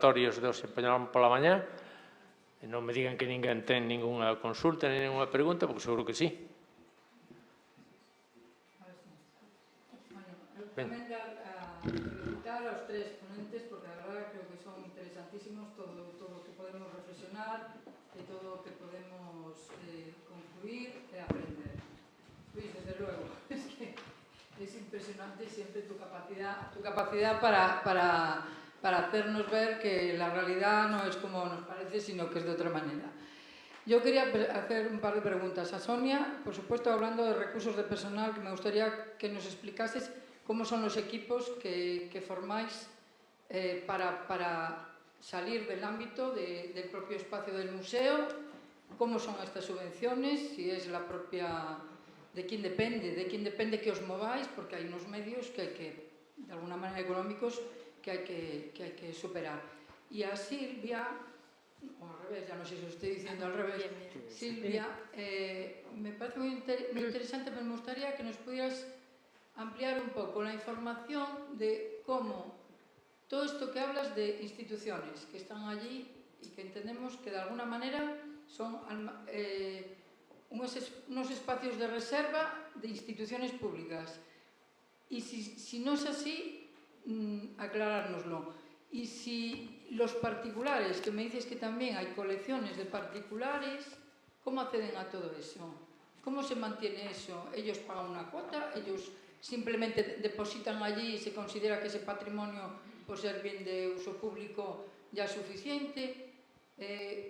obrigatorios de hoxe pola mañá, e non me digan que ninguén ten ninguna consulta ni ninguna pregunta, porque seguro que sí. Tamén felicitar aos tres ponentes, porque a verdade creo que son interesantísimos todo o que podemos reflexionar e todo o que podemos concluir e aprender. Luis, desde luego, es que es impresionante siempre tu capacidad para hacernos ver que la realidad no es como nos parece, sino que es de otra manera. Yo quería hacer un par de preguntas a Sonia, por supuesto hablando de recursos de personal, que me gustaría que nos explicases cómo son los equipos que formáis para salir del ámbito del propio espacio del museo, cómo son estas subvenciones, si es la propia... de quién depende que os mováis, porque hai unos medios que hai que, de alguna manera económicos, que hai que superar. E a Silvia, o al revés, ya no sé si os estoy diciendo al revés, Silvia, me parece muy interesante, pero me gustaría que nos pudieras ampliar un poco la información de cómo todo esto que hablas de instituciones que están allí y que entendemos que de alguna manera son unos espacios de reserva de instituciones públicas. Y si no es así, aclarárnoslo. Y si los particulares, que me dices que también hay colecciones de particulares, ¿cómo acceden a todo eso? ¿Cómo se mantiene eso? ¿Ellos pagan una cuota? ¿Ellos simplemente depositan allí y se considera que ese patrimonio, por ser bien de uso público, ya es suficiente?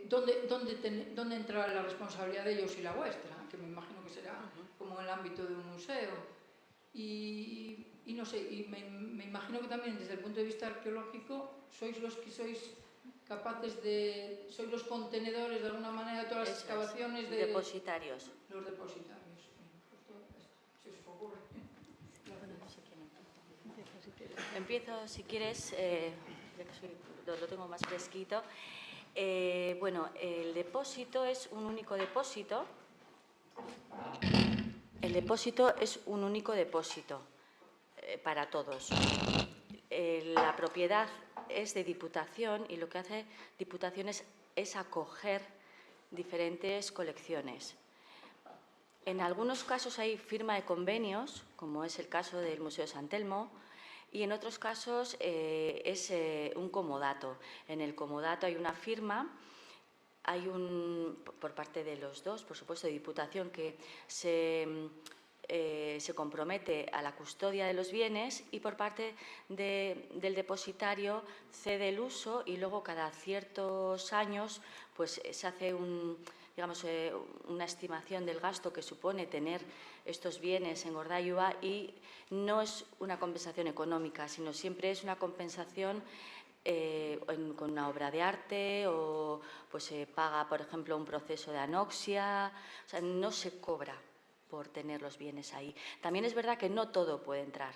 ¿Dónde entra la responsabilidad de ellos y la vuestra? Que me imagino que será como en el ámbito de un museo. Y no sé, y me imagino que también desde el punto de vista arqueológico sois los que sois capaces de... sois los contenedores de alguna manera de todas las excavaciones de... Depositarios. Los depositarios. Si os ocurre. Empiezo, si quieres, ya que lo tengo más fresquito. Bueno, el depósito es un único depósito. El depósito es un único depósito para todos. La propiedad es de Diputación y lo que hace Diputación es acoger diferentes colecciones. En algunos casos hay firma de convenios, como es el caso del Museo de San Telmo, y en otros casos es un comodato. En el comodato hay una firma, hay por parte de los dos, por supuesto, de Diputación, que se compromete a la custodia de los bienes, y por parte del depositario cede el uso, y luego cada ciertos años pues se hace una estimación del gasto que supone tener estos bienes en Gordailuá, y no es una compensación económica, sino siempre es una compensación con una obra de arte, o pues se paga, por ejemplo, un proceso de anoxia. O sea, no se cobra por tener los bienes ahí. También es verdad que no todo puede entrar.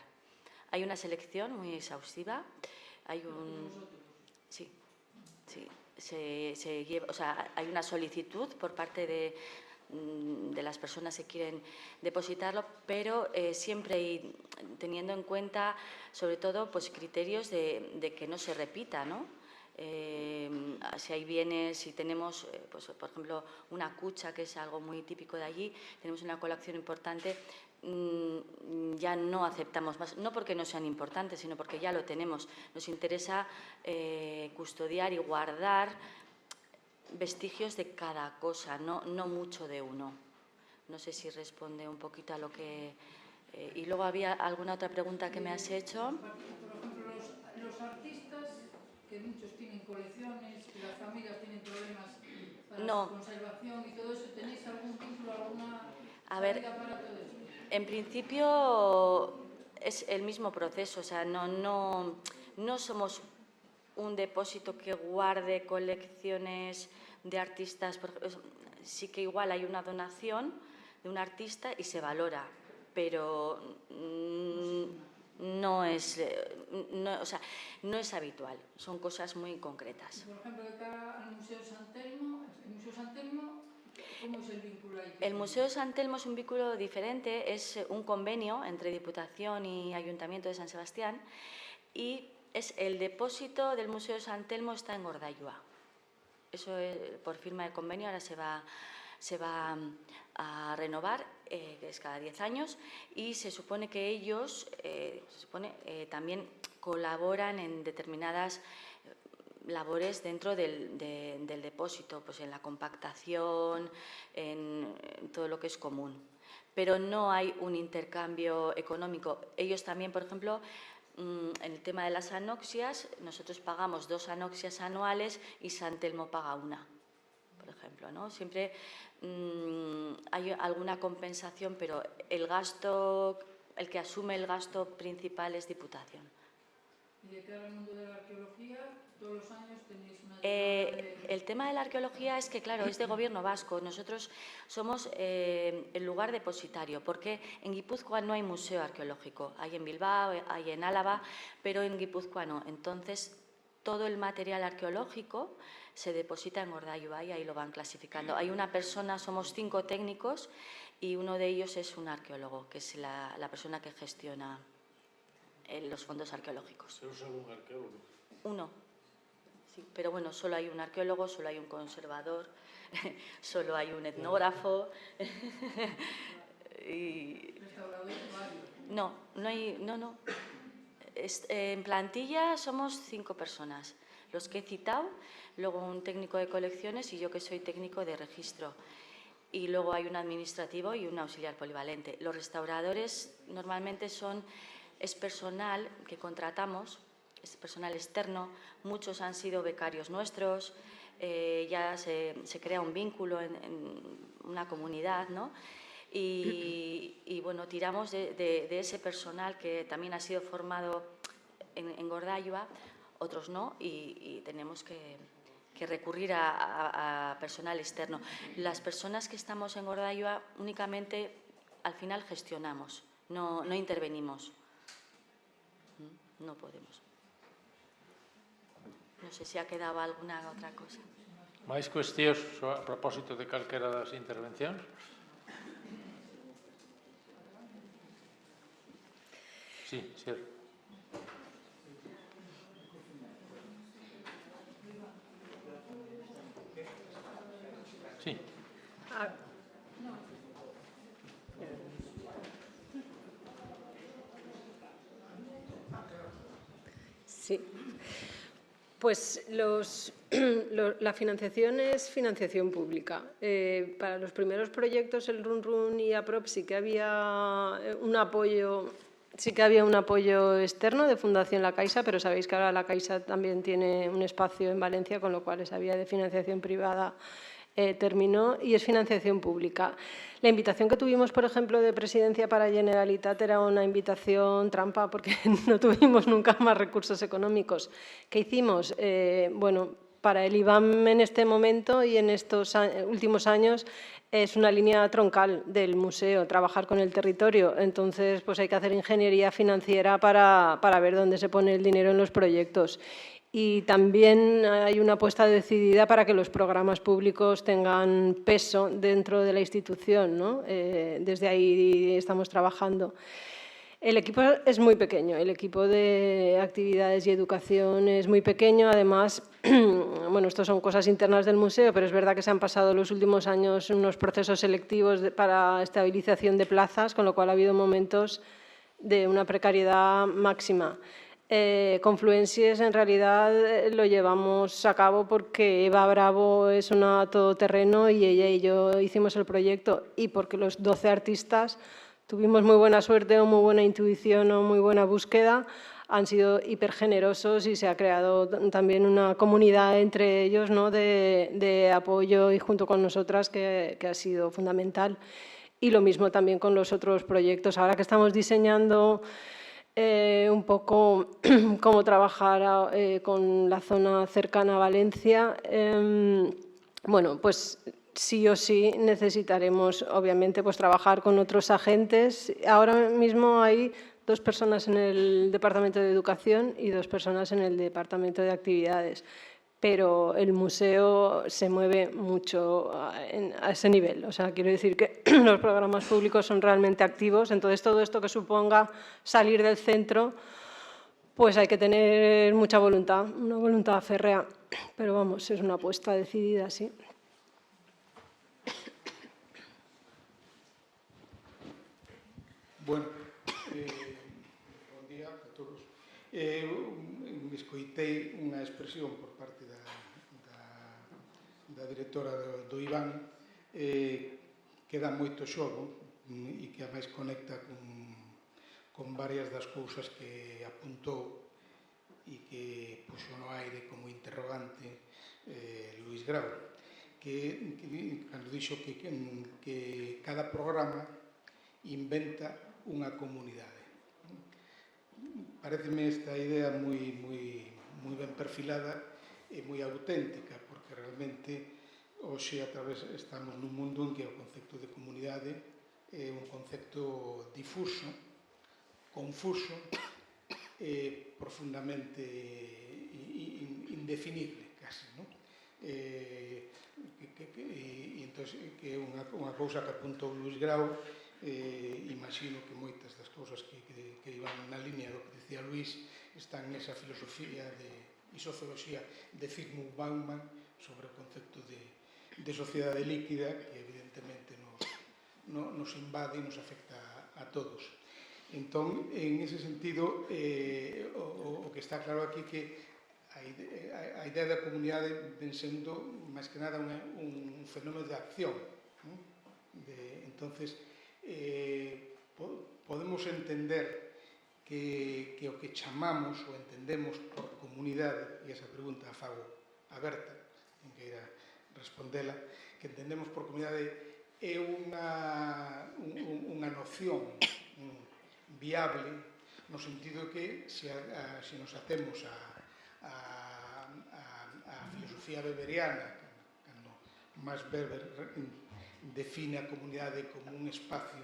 Hay una selección muy exhaustiva. Sí. O sea, hay una solicitud por parte de las personas que quieren depositarlo, pero siempre teniendo en cuenta, sobre todo, pues criterios de que no se repita, ¿no? Si hay bienes, si tenemos, pues, por ejemplo, una cucha, que es algo muy típico de allí, tenemos una colección importante, ya no aceptamos más, no porque no sean importantes, sino porque ya lo tenemos. Nos interesa custodiar y guardar vestigios de cada cosa, no mucho de uno. No sé si responde un poquito a lo que... y luego había alguna otra pregunta que me has hecho. Por ejemplo, los artistas, que muchos tienen colecciones, que las familias tienen problemas para su conservación y todo eso, ¿tenéis algún vínculo, alguna salida para todo eso? En principio es el mismo proceso, o sea, no somos un depósito que guarde colecciones de artistas. Sí que igual hay una donación de un artista y se valora, pero no es habitual, son cosas muy concretas. Por ejemplo, de cara al Museo San Telmo, ¿cómo es el vínculo ahí? El Museo San Telmo es un vínculo diferente, es un convenio entre Diputación y Ayuntamiento de San Sebastián, y el depósito del Museo San Telmo está en Gordayua. Eso por firma de convenio ahora se va a renovar, que es cada 10 años, y se supone que ellos también colaboran en determinadas labores dentro del depósito, pues en la compactación, en todo lo que es común. Pero no hay un intercambio económico. Ellos también, por ejemplo, en el tema de las anoxias, nosotros pagamos 2 anoxias anuales y San Telmo paga 1, por ejemplo, ¿no? Siempre hay alguna compensación, pero el que asume el gasto principal es Diputación. Y de cara al mundo de la arqueología, todos los años tenéis una llegada de... El tema de la arqueología es que, claro, es de Gobierno vasco. Nosotros somos el lugar depositario, porque en Guipúzcoa no hay museo arqueológico. Hay en Bilbao, hay en Álava, pero en Guipúzcoa no. Entonces, todo el material arqueológico se deposita en Gordayua y ahí lo van clasificando. Hay una persona, somos 5 técnicos y uno de ellos es un arqueólogo, que es la persona que gestiona los fondos arqueológicos. ¿Se usa algún arqueólogo? Uno. Sí, pero bueno, solo hay un arqueólogo, solo hay un conservador, solo hay un etnógrafo. No. En plantilla somos 5 personas, los que he citado, luego un técnico de colecciones y yo que soy técnico de registro. Y luego hay un administrativo y un auxiliar polivalente. Los restauradores normalmente es personal que contratamos, es personal externo, muchos han sido becarios nuestros, ya se crea un vínculo en una comunidad, ¿no? Y bueno, tiramos de ese personal que también ha sido formado en Gordayua, otros no, y tenemos que recurrir a personal externo. Las personas que estamos en Gordayua únicamente al final gestionamos, no intervenimos. No podemos. Non sei se ha quedado alguna outra cosa. Máis cuestións a propósito de calquera das intervencións? Sí, Sir. Sí. Sí. Pues la financiación es financiación pública. Para los primeros proyectos, el RUN y APROP, sí que había un apoyo externo de Fundación La Caixa, pero sabéis que ahora La Caixa también tiene un espacio en Valencia, con lo cual esa vía de financiación privada terminó y es financiación pública. La invitación que tuvimos, por ejemplo, de Presidencia para Generalitat era una invitación trampa porque no tuvimos nunca más recursos económicos. ¿Qué hicimos? Bueno, para el IBAM en este momento y en estos últimos años es una línea troncal del museo, trabajar con el territorio. Entonces, pues hay que hacer ingeniería financiera para ver dónde se pone el dinero en los proyectos. Y también hay una apuesta decidida para que los programas públicos tengan peso dentro de la institución, ¿no? Desde ahí estamos trabajando. El equipo es muy pequeño, el equipo de actividades y educación es muy pequeño. Además, bueno, esto son cosas internas del museo, pero es verdad que se han pasado los últimos años unos procesos selectivos para estabilización de plazas, con lo cual ha habido momentos de una precariedad máxima. Confluencies en realidad lo llevamos a cabo porque Eva Bravo es una todoterreno y ella y yo hicimos el proyecto, y porque los 12 artistas tuvimos muy buena suerte o muy buena intuición o muy buena búsqueda, han sido hiper generosos y se ha creado también una comunidad entre ellos, ¿no? de apoyo y junto con nosotras que ha sido fundamental. Y lo mismo también con los otros proyectos. Ahora que estamos diseñando un poco cómo trabajar con la zona cercana a Valencia, bueno, pues sí o sí necesitaremos, obviamente, pues trabajar con otros agentes. Ahora mismo hay 2 personas en el Departamento de Educación y 2 personas en el Departamento de Actividades, pero el museo se mueve mucho a ese nivel. O sea, quiero decir que los programas públicos son realmente activos, entonces todo esto que suponga salir del centro pues hay que tener mucha voluntad, una voluntad férrea, pero vamos, es una apuesta decidida, sí. Bueno, bon día a todos. Escoitei unha expresión por parte da directora do Iván que dá moito xogo e que a máis conecta con varias das cousas que apuntou e que puxo no aire como interrogante Luís Grau, que cando dixo que cada programa inventa unha comunidade. Pareceme esta idea moi ben perfilada e moi auténtica, porque realmente hoxe estamos nun mundo en que o concepto de comunidade é un concepto difuso, confuso e profundamente indefinible, casi, non? E entón, que é unha cousa que apuntou Luís Grau. Imagino que moitas das cousas que iban na línea do que dicía Luís están nesa filosofía e socioloxía de Zygmunt Bauman sobre o concepto de sociedade líquida que evidentemente nos invade e nos afecta a todos. Entón, en ese sentido, o que está claro aquí que a idea da comunidade ven sendo, máis que nada, un fenómeno de acción. Entonces, podemos entender que o que chamamos ou entendemos por comunidade, e esa pregunta a fago aberta, en que irá respondela, que entendemos por comunidade é unha noción viable no sentido que se nos atemos a filosofía weberiana, cando Max Weber define a comunidade como un espacio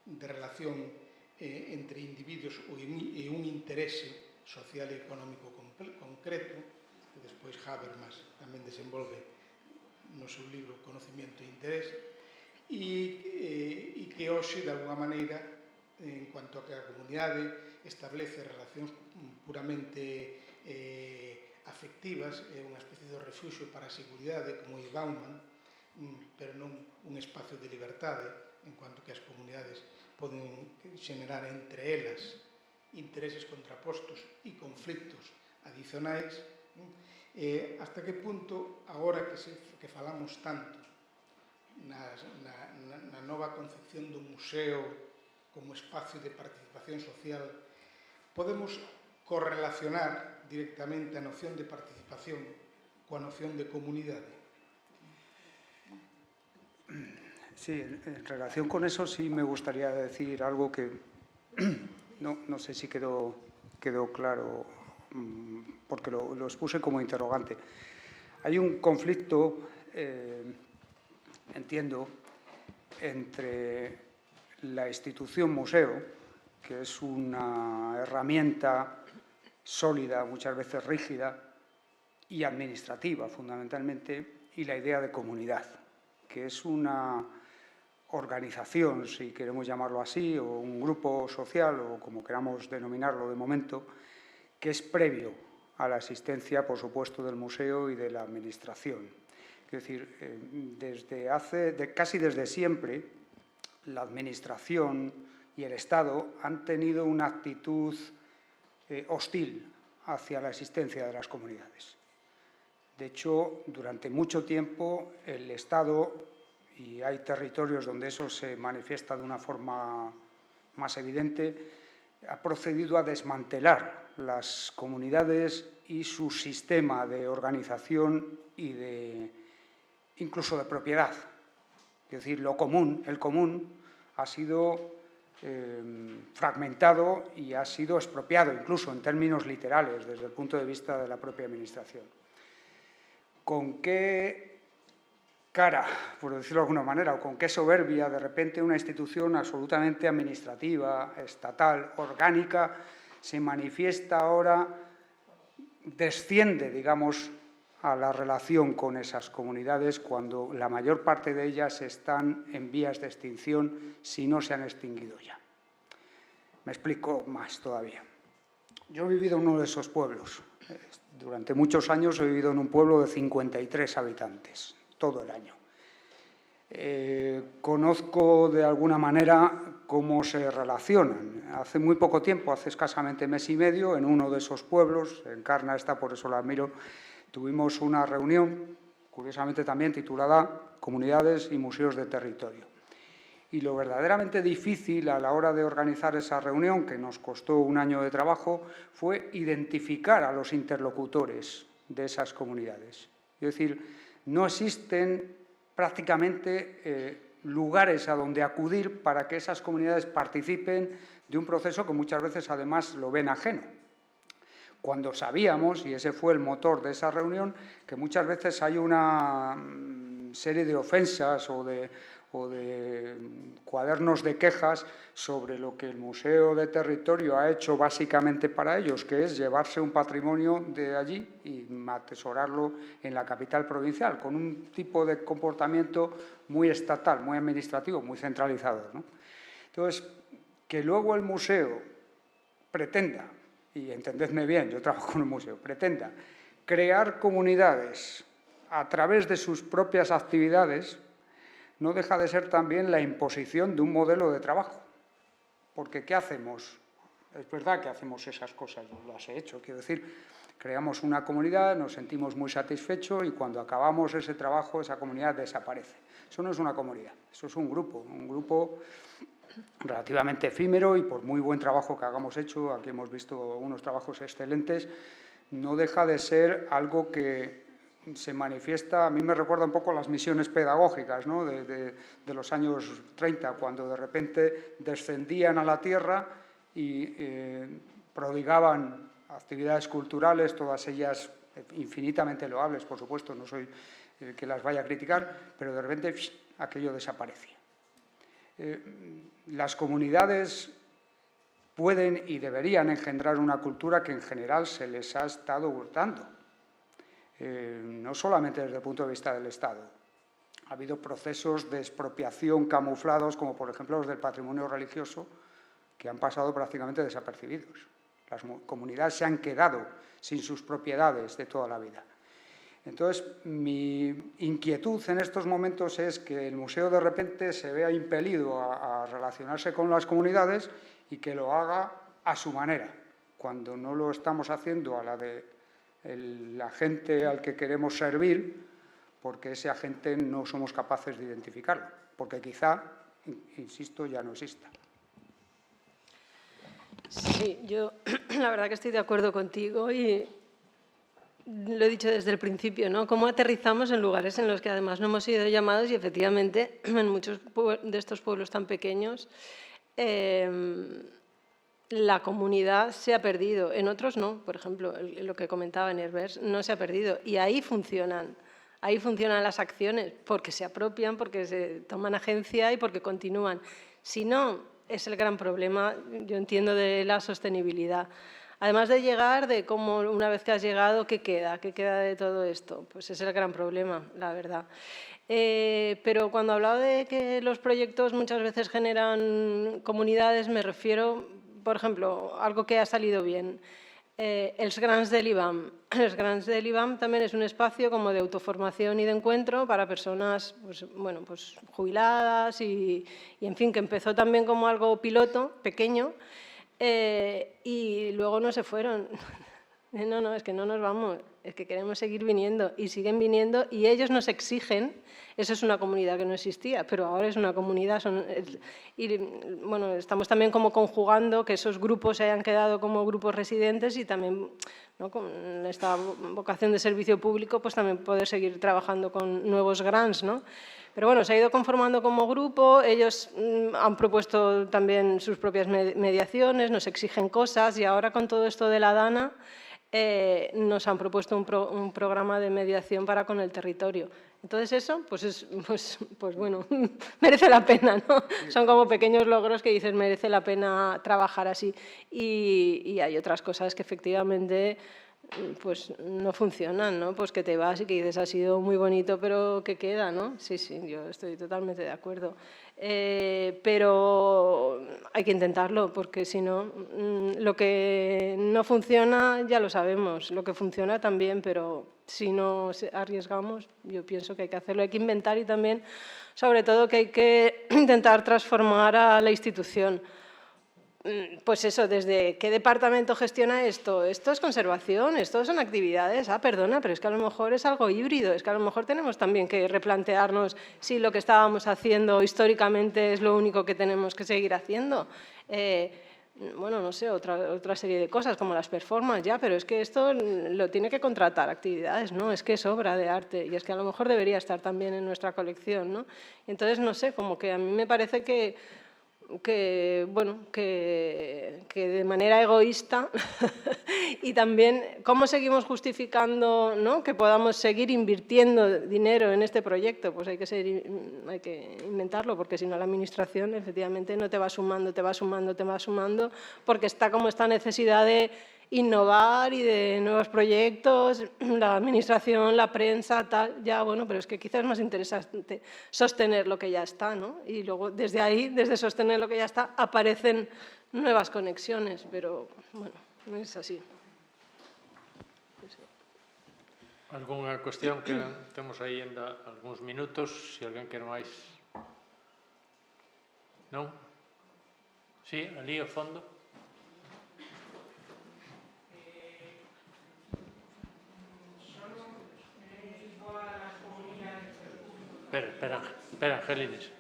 de relación entre individuos e un interese social e económico concreto, que despois Habermas tamén desenvolve no seu libro Conocimiento e Interés, e que hoxe, de alguma maneira, en cuanto a que a comunidade establece relacións puramente afectivas, é unha especie de refuxio para a seguridade, como é Bauman, pero non un espacio de liberdade, en cuanto que as comunidades poden xenerar entre elas intereses contrapostos e conflictos adicionais. Hasta que punto, agora que falamos tanto na nova concepción do museo como espacio de participación social, podemos correlacionar directamente a noción de participación coa noción de comunidade? Sí, en relación con eso sí me gustaría decir algo que no sé si quedó claro, porque lo expuse como interrogante. Hay un conflicto, entiendo, entre la institución museo, que es una herramienta sólida, muchas veces rígida, y administrativa, fundamentalmente, y la idea de comunidad, que es una organización, si queremos llamarlo así, o un grupo social, o como queramos denominarlo de momento, que es previo a la existencia, por supuesto, del museo y de la administración. Es decir, casi desde siempre, la administración y el Estado han tenido una actitud hostil hacia la existencia de las comunidades. De hecho, durante mucho tiempo el Estado, y hay territorios donde eso se manifiesta de una forma más evidente, ha procedido a desmantelar las comunidades y su sistema de organización y incluso de propiedad. Es decir, el común ha sido fragmentado y ha sido expropiado, incluso en términos literales, desde el punto de vista de la propia administración. ¿Con qué cara, por decirlo de alguna manera, o con qué soberbia, de repente una institución absolutamente administrativa, estatal, orgánica, se manifiesta ahora, desciende, digamos, a la relación con esas comunidades cuando la mayor parte de ellas están en vías de extinción si no se han extinguido ya? Me explico más todavía. Yo he vivido en uno de esos pueblos. Durante muchos años he vivido en un pueblo de 53 habitantes, todo el año. Conozco de alguna manera cómo se relacionan. Hace muy poco tiempo, hace escasamente mes y medio, en uno de esos pueblos, Encarna está, por eso la admiro, tuvimos una reunión, curiosamente también titulada Comunidades y Museos de Territorio. Y lo verdaderamente difícil a la hora de organizar esa reunión, que nos costó un año de trabajo, fue identificar a los interlocutores de esas comunidades. Es decir, no existen prácticamente lugares a donde acudir para que esas comunidades participen de un proceso que muchas veces además lo ven ajeno. Cuando sabíamos, y ese fue el motor de esa reunión, que muchas veces hay una serie de ofensas o de cuadernos de quejas sobre lo que el Museo de Territorio ha hecho básicamente para ellos, que es llevarse un patrimonio de allí y atesorarlo en la capital provincial, con un tipo de comportamiento muy estatal, muy administrativo, muy centralizado, ¿no? Entonces, que luego el museo pretenda, y entendedme bien, yo trabajo en un museo, pretenda crear comunidades a través de sus propias actividades, no deja de ser también la imposición de un modelo de trabajo. Porque ¿qué hacemos? Es verdad que hacemos esas cosas, yo las he hecho, quiero decir, creamos una comunidad, nos sentimos muy satisfechos y cuando acabamos ese trabajo, esa comunidad desaparece. Eso no es una comunidad, eso es un grupo relativamente efímero y por muy buen trabajo que hayamos hecho, aquí hemos visto unos trabajos excelentes, no deja de ser algo que se manifiesta, a mí me recuerda un poco las misiones pedagógicas, ¿no? de los años 30, cuando de repente descendían a la tierra y prodigaban actividades culturales, todas ellas infinitamente loables, por supuesto, no soy el que las vaya a criticar, pero de repente aquello desaparecía. Las comunidades pueden y deberían engendrar una cultura que en general se les ha estado hurtando. No solamente desde el punto de vista del Estado. Ha habido procesos de expropiación camuflados, como por ejemplo los del patrimonio religioso, que han pasado prácticamente desapercibidos. Las comunidades se han quedado sin sus propiedades de toda la vida. Entonces, mi inquietud en estos momentos es que el museo de repente se vea impelido a relacionarse con las comunidades y que lo haga a su manera, cuando no lo estamos haciendo a la de el agente al que queremos servir, porque ese agente no somos capaces de identificarlo, porque quizá, insisto, ya no exista. Sí, yo la verdad que estoy de acuerdo contigo y lo he dicho desde el principio, ¿no? Cómo aterrizamos en lugares en los que además no hemos sido llamados y efectivamente en muchos de estos pueblos tan pequeños la comunidad se ha perdido, en otros no, por ejemplo, lo que comentaba en Herbers, no se ha perdido y ahí funcionan las acciones porque se apropian, porque se toman agencia y porque continúan. Si no, es el gran problema, yo entiendo, de la sostenibilidad. Además de llegar, de cómo una vez que has llegado, ¿qué queda de todo esto? Pues es el gran problema, la verdad. Pero cuando hablaba de que los proyectos muchas veces generan comunidades, me refiero, por ejemplo, algo que ha salido bien. Els Grans de l'IBAM. Els Grans de l'IBAM también es un espacio como de autoformación y de encuentro para personas pues jubiladas y, en fin, que empezó también como algo piloto, pequeño, y luego no se fueron. No, es que no nos vamos, es que queremos seguir viniendo y siguen viniendo y ellos nos exigen. Eso es una comunidad que no existía, pero ahora es una comunidad. Y bueno, estamos también como conjugando que esos grupos se hayan quedado como grupos residentes y también, ¿no?, con esta vocación de servicio público, pues también poder seguir trabajando con nuevos grants, ¿no? Pero bueno, se ha ido conformando como grupo, ellos han propuesto también sus propias mediaciones, nos exigen cosas y ahora con todo esto de la DANA nos han propuesto un programa de mediación para con el territorio. Entonces eso, pues bueno, merece la pena, ¿no? Son como pequeños logros que dices, merece la pena trabajar así. Y hay otras cosas que efectivamente pues no funcionan, ¿no? Pues que te vas y que dices, ha sido muy bonito, pero ¿qué queda, no? Sí, yo estoy totalmente de acuerdo. Pero hay que intentarlo, porque si no, lo que no funciona ya lo sabemos, lo que funciona también, pero si no arriesgamos, yo pienso que hay que hacerlo, hay que inventar y también, sobre todo, que hay que intentar transformar a la institución. Pues eso, desde qué departamento gestiona esto, esto es conservación, esto son actividades, perdona, pero es que a lo mejor es algo híbrido, es que a lo mejor tenemos también que replantearnos si lo que estábamos haciendo históricamente es lo único que tenemos que seguir haciendo. Bueno, no sé, otra serie de cosas como las performances ya, pero es que esto lo tiene que contratar actividades, ¿no? Es que es obra de arte y es que a lo mejor debería estar también en nuestra colección, ¿no? Entonces, no sé, como que a mí me parece que de manera egoísta y también cómo seguimos justificando, ¿no?, que podamos seguir invirtiendo dinero en este proyecto, pues hay que inventarlo, porque si no la administración efectivamente no te va sumando, porque está como esta necesidad de innovar y de nuevos proyectos, la administración, la prensa, tal, ya, bueno, pero es que quizás es más interesante sostener lo que ya está, ¿no? Y luego desde ahí, desde sostener lo que ya está, aparecen nuevas conexiones, pero, bueno, no es así. Algunha cuestión que temos aí ainda algúns minutos, se alguén quere máis. Non? Sí, ali ao fondo. Espera, Angelines.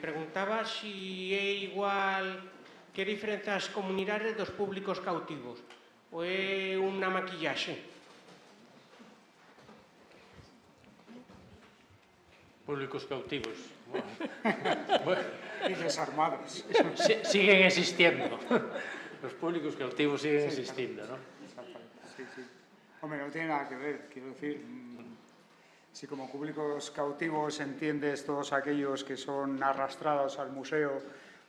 Preguntaba si é igual, que diferencia as comunidades dos públicos cautivos, ou é unha maquillaxe? Públicos cautivos. Y desarmados. Siguen existiendo. Los públicos cautivos siguen existiendo, ¿no? Sí. Hombre, no tiene nada que ver, quiero decir, si como públicos cautivos entiendes todos aquellos que son arrastrados al museo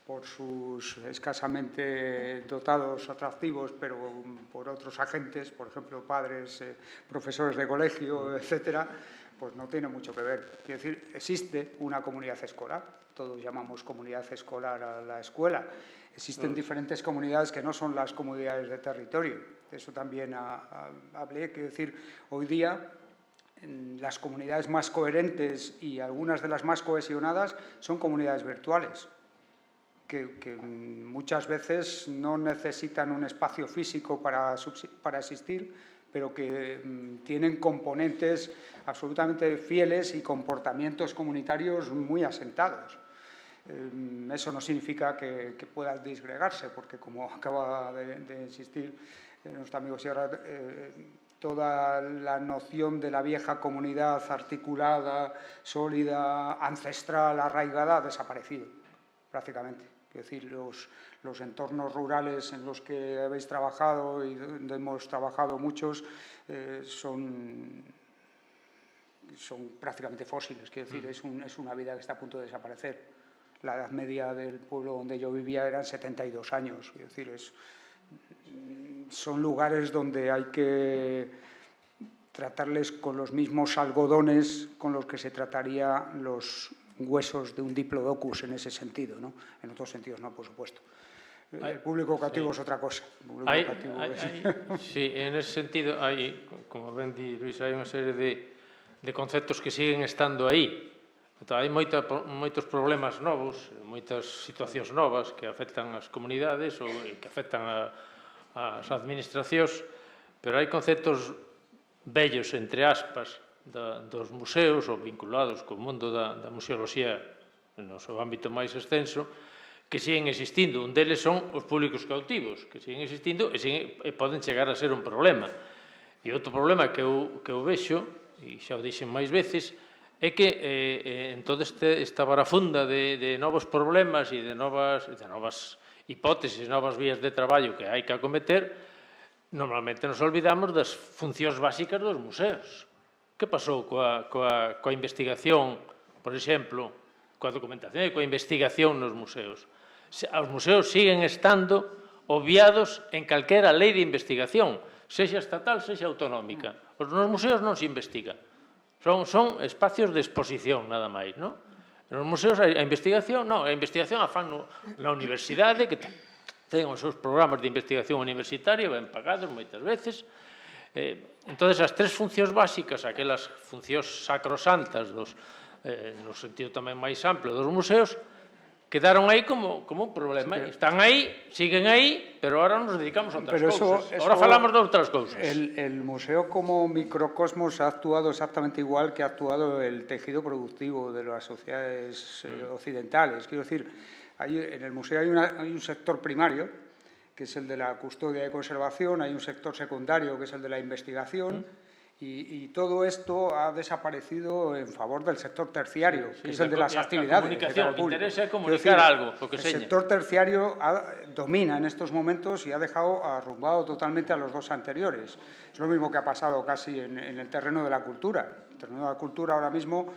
por sus escasamente dotados atractivos, pero por otros agentes, por ejemplo, padres, profesores de colegio, etcétera, pues no tiene mucho que ver. Quiero decir, existe una comunidad escolar, todos llamamos comunidad escolar a la escuela. Existen diferentes comunidades que no son las comunidades de territorio. De eso también hablé, quiero decir, hoy día las comunidades más coherentes y algunas de las más cohesionadas son comunidades virtuales, que muchas veces no necesitan un espacio físico para existir, pero que tienen componentes absolutamente fieles y comportamientos comunitarios muy asentados. Eso no significa que pueda disgregarse, porque como acaba de insistir nuestro amigo Sierra, toda la noción de la vieja comunidad articulada, sólida, ancestral, arraigada, ha desaparecido prácticamente. Es decir, los entornos rurales en los que habéis trabajado y donde hemos trabajado muchos son prácticamente fósiles. Quiero decir, es una vida que está a punto de desaparecer. La edad media del pueblo donde yo vivía eran 72 años. Es decir, son lugares donde hay que tratarles con los mismos algodones con los que se trataría los huesos de un diplodocus en ese sentido, ¿no? En otros sentidos no, por supuesto. El público cautivo es otra cosa. Sí, en ese sentido, como ben di Luis, hai unha serie de conceptos que siguen estando aí. Hai moitos problemas novos, moitas situacións novas que afectan as comunidades ou que afectan as administracións, pero hai conceptos vellos, entre aspas, dos museos ou vinculados co mundo da museoloxía no seu ámbito máis extenso, que siguen existindo. Un deles son os públicos cautivos, que siguen existindo e poden chegar a ser un problema. E outro problema que eu vexo, e xa o dixen máis veces, é que en toda esta barafunda de novos problemas e de novas hipótesis, novas vías de traballo que hai que acometer, normalmente nos olvidamos das funcións básicas dos museos. Que pasou coa investigación, por exemplo, coa documentación e coa investigación nos museos? Os museos siguen estando obviados en calquera lei de investigación, sexa estatal, sexa autonómica. Nos museos non se investiga. Son espacios de exposición, nada máis, non? Nos museos a investigación, non, a investigación a fan na universidade, que ten os seus programas de investigación universitaria, ben pagados moitas veces. Entón, as tres funcións básicas, aquelas funcións sacrosantas, no sentido tamén máis amplo dos museos, quedaron aí como un problema. Están aí, siguen aí, pero ahora nos dedicamos a outras cousas. Ahora falamos de outras cousas. El museo como microcosmos ha actuado exactamente igual que ha actuado el tejido productivo de las sociedades occidentales. Quiero decir, en el museo hay un sector primario, que es el de la custodia y conservación, hay un sector secundario, que es el de la investigación, y todo esto ha desaparecido en favor del sector terciario, que es el de las actividades. La comunicación, lo que interesa es comunicar algo, lo que el seña. sector terciario domina en estos momentos y ha dejado arrumbado totalmente a los dos anteriores. Es lo mismo que ha pasado casi en el terreno de la cultura. En el terreno de la cultura ahora mismo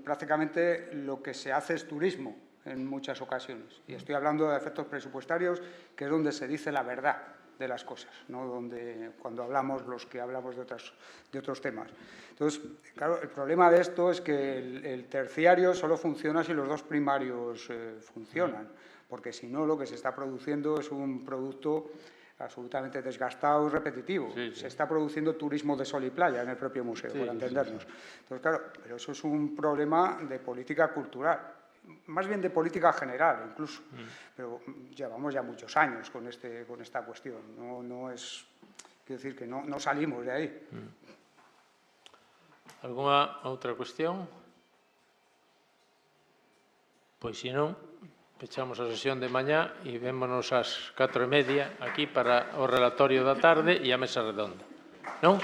prácticamente lo que se hace es turismo en muchas ocasiones. Y estoy hablando de efectos presupuestarios, que es donde se dice la verdad de las cosas, ¿no? Cuando hablamos los que hablamos de otros temas. Entonces, claro, el problema de esto es que el terciario solo funciona si los dos primarios funcionan, porque si no, lo que se está produciendo es un producto absolutamente desgastado y repetitivo. Se está produciendo turismo de sol y playa en el propio museo, para entendernos. Entonces, claro, pero eso es un problema de política cultural, más bien de política general incluso, pero llevamos ya muchos años con esta cuestión. No es, quiero decir que no salimos de ahí. Alguna outra cuestión? Pois se non, pechamos a sesión de mañá e vémonos ás 4:30 aquí para o relatorio da tarde e a mesa redonda. Non?